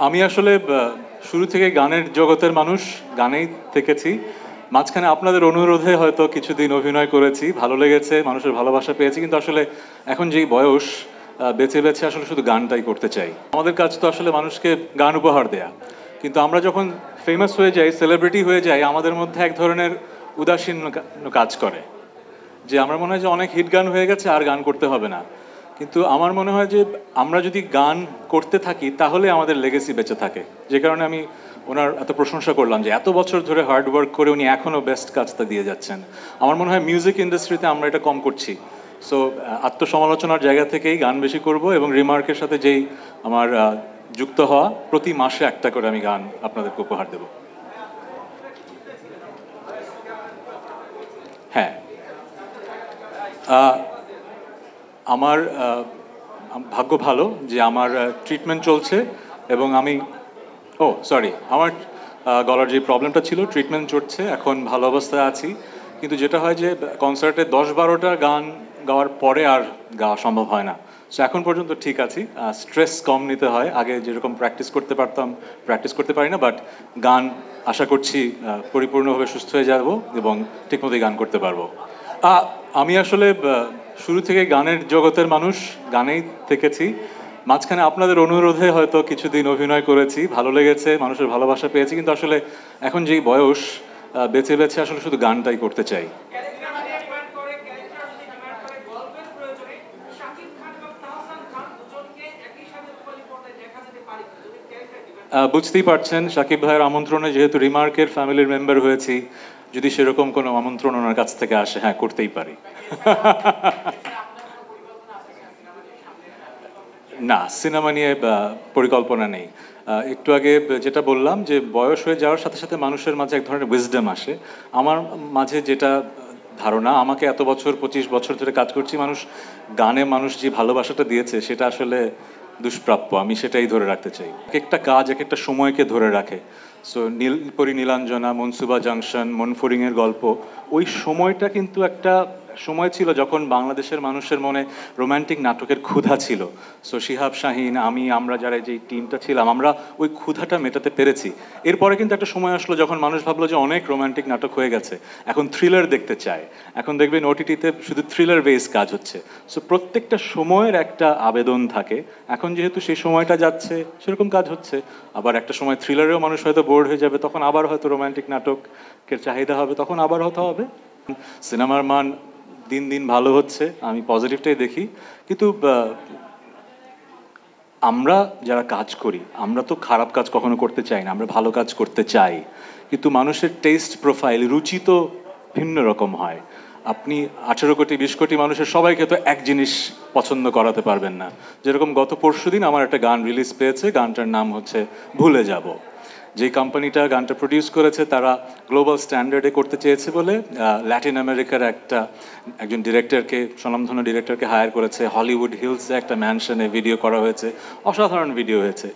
আমি আসলে শুরু থেকে গানের জগতের মানুষ, গানেই থেকেছি। মাঝখানে আপনাদের অনুরোধে হয়তো কিছুদিন অভিনয় করেছি, ভালো লেগেছে, মানুষের ভালোবাসা পেয়েছি। কিন্তু আসলে এখন যেই বয়স, বেছে বেছে আসলে শুধু গানটাই করতে চাই। আমাদের কাজ তো আসলে মানুষকে গান উপহার দেয়া। কিন্তু আমরা যখন ফেমাস হয়ে যাই, সেলিব্রিটি হয়ে যাই, আমাদের মধ্যে এক ধরনের উদাসীন কাজ করে, যে আমার মনে হয় যে অনেক হিট গান হয়ে গেছে, আর গান করতে হবে না। কিন্তু আমার মনে হয় যে আমরা যদি গান করতে থাকি তাহলে আমাদের লেগেসি বেঁচে থাকে। যে কারণে আমি ওনার এত প্রশংসা করলাম যে এত বছর ধরে হার্ড ওয়ার্ক করে উনি এখনও বেস্ট কাজটা দিয়ে যাচ্ছেন। আমার মনে হয় মিউজিক ইন্ডাস্ট্রিতে আমরা এটা কম করছি। সো আত্মসমালোচনার জায়গা থেকেই গান বেশি করব, এবং রিমার্কের সাথে যেই আমার যুক্ত হওয়া, প্রতি মাসে একটা করে আমি গান আপনাদেরকে উপহার দেব। হ্যাঁ, আমার ভাগ্য ভালো যে আমার ট্রিটমেন্ট চলছে, এবং আমি সরি, আমার গলার যে প্রবলেমটা ছিল, ট্রিটমেন্ট চলছে, এখন ভালো অবস্থায় আছি। কিন্তু যেটা হয় যে কনসার্টে 10-12টা গান গাওয়ার পরে আর গাওয়া সম্ভব হয় না। সো এখন পর্যন্ত ঠিক আছি। স্ট্রেস কম নিতে হয়, আগে যেরকম প্র্যাকটিস করতে পারতাম প্র্যাকটিস করতে পারি না, বাট গান আশা করছি পরিপূর্ণভাবে সুস্থ হয়ে যাব এবং ঠিকমতোই গান করতে পারবো। আমি আসলে শুরু থেকে গানের জগতের মানুষ, গানেই থেকেছি। মাঝখানে আপনাদের অনুরোধে হয়তো কিছুদিন অভিনয় করেছি, ভালো লেগেছে, মানুষের ভালোবাসা পেয়েছি। কিন্তু আসলে এখন যেই বয়স, বেছে বেছে আসলে শুধু গানটাই করতে চাই। বুঝতেই পারছেন, শাকিব ভাইয়ের আমন্ত্রণে যেহেতু রিমার্কের ফ্যামিলির মেম্বার হয়েছি, যদি সেরকম কোনো আমন্ত্রণ ওনার কাছ থেকে আসে, হ্যাঁ, করতেই পারি। না, সিনেমা নিয়ে পরিকল্পনা নেই। একটু আগে যেটা বললাম যে বয়স হয়ে যাওয়ার সাথে সাথে মানুষের মাঝে এক ধরনের উইজডম আসে। আমার মাঝে যেটা ধারণা, আমাকে এত বছর 25 বছর ধরে কাজ করছি, গানে মানুষ যে ভালোবাসাটা দিয়েছে সেটা আসলে দুষ্প্রাপ্য। আমি সেটাই ধরে রাখতে চাই। এক একটা কাজ এক একটা সময়কে ধরে রাখে। সো নীলপরী নীলাঞ্জনা, মনসুবা জাংশন, মনফুরিংয়ের গল্প, ওই সময়টা কিন্তু একটা সময় ছিল যখন বাংলাদেশের মানুষের মনে রোমান্টিক নাটকের ক্ষুধা ছিল। সো শিহাব শাহীন, আমরা যারা যে টিমটা ছিলাম, আমরা ওই ক্ষুধাটা মেটাতে পেরেছি। এরপরে কিন্তু একটা সময় আসলো যখন মানুষ ভাবলো যে অনেক রোমান্টিক নাটক হয়ে গেছে, এখন থ্রিলার দেখতে চায়। এখন দেখবেন ওটিটিতে শুধু থ্রিলার বেস কাজ হচ্ছে। সো প্রত্যেকটা সময়ের একটা আবেদন থাকে। এখন যেহেতু সেই সময়টা যাচ্ছে, সেরকম কাজ হচ্ছে। আবার একটা সময় থ্রিলারেও মানুষ হয়তো বোর্ড হয়ে যাবে, তখন আবার হয়তো রোমান্টিক নাটকের চাহিদা হবে, তখন আবার হয়তো হবে। সিনেমার মান দিন দিন ভালো হচ্ছে, আমি পজিটিভটাই দেখি। কিন্তু আমরা যারা কাজ করি, আমরা তো খারাপ কাজ কখনো করতে চাই না, আমরা ভালো কাজ করতে চাই। কিন্তু মানুষের টেস্ট প্রোফাইল, রুচি তো ভিন্ন রকম হয়। আপনি 18 কোটি 20 কোটি মানুষের সবাইকে তো এক জিনিস পছন্দ করাতে পারবেন না। যেরকম গত পরশুদিন আমার একটা গান রিলিজ পেয়েছে, গানটার নাম হচ্ছে ভুলে যাব। যে কোম্পানিটা গানটা প্রডিউস করেছে তারা গ্লোবাল স্ট্যান্ডার্ডে করতে চেয়েছে বলে ল্যাটিন আমেরিকার একজন ডিরেক্টরকে, স্বনামধন্য ডিরেক্টরকে হায়ার করেছে। হলিউড হিলসে একটা ম্যানশনে ভিডিও করা হয়েছে, অসাধারণ ভিডিও হয়েছে।